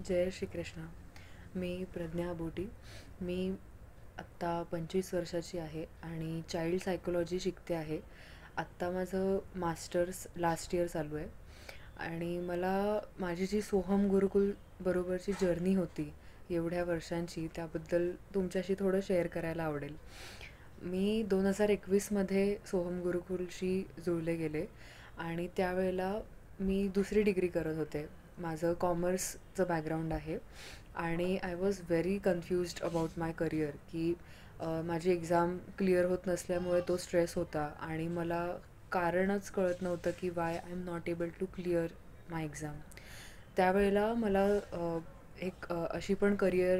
जय श्री कृष्ण. मी प्रज्ञा बोटी. मी आत्ता 25 वर्षाची आहे आणि चाइल्ड सायकोलॉजी शिकते आहे. आत्ता माझं मास्टर्स लास्ट इयर चालू आहे आणि मला माझी जी सोहम गुरुकुल बरोबरची जर्नी होती एवढ्या वर्षांची, त्याबद्दल तुमच्याशी थोडं शेअर करायला आवडेल. मी 2021मध्ये सोहम गुरुकुलशी जुळले गेले आणि त्यावेळेला मी दुसरी डिग्री करत होते. माझं कॉमर्सचं बॅकग्राऊंड आहे आणि I was very confused about my career की माझी एक्झाम क्लिअर होत नसल्यामुळे तो स्ट्रेस होता आणि मला कारणच कळत नव्हतं की why I am not able to clear my exam. त्यावेळेला मला अशी पण करिअर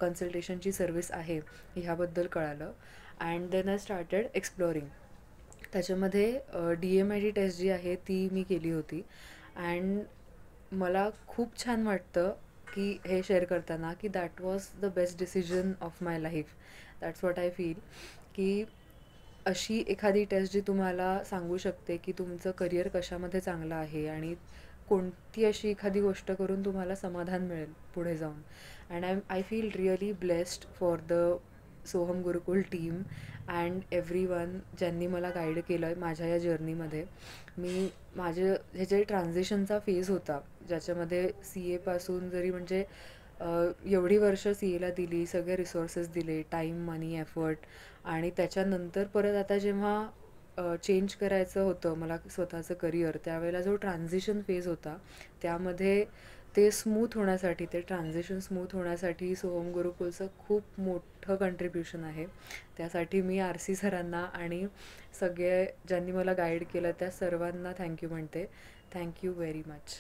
कन्सल्टेशनची सर्विस आहे ह्याबद्दल कळालं and then I started exploring. त्याच्यामध्ये DMIT टेस्ट जी आहे ती मी केली होती अँड मला खूप छान वाटतं की हे शेअर करताना की that was the best decision of my life. That's what I feel की अशी एखादी टेस्ट जी तुम्हाला सांगू शकते की तुमचं करिअर कशामध्ये चांगलं आहे आणि कोणती अशी एखादी गोष्ट करून तुम्हाला समाधान मिळेल पुढे जाऊन. And I feel really blessed for the Soham Gurukul team and everyone ज्यांनी मला गाईड केलं आहे माझ्या या जर्नीमध्ये. हे जे ट्रान्झिशनचा फेज होता ज्याच्यामध्ये CA पासून जरी म्हणजे एवढी वर्ष CAला दिली, सगळे रिसोर्सेस दिले, टाईम, मनी, एफर्ट आणि त्याच्यानंतर परत आता जेव्हा चेंज करायचं होतं मला स्वतःचं करिअर, त्यावेळेला जो ट्रान्झिशन फेज होता त्यामध्ये ते ट्रान्झिशन स्मूथ होण्यासाठी सोहम गुरुकुलचं खूप मोठं कंट्रीब्युशन आहे. त्यासाठी मी RC सरांना आणि सगळे ज्यांनी मला गाईड केलं त्या सर्वांना थँक्यू म्हणते. Thank you very much.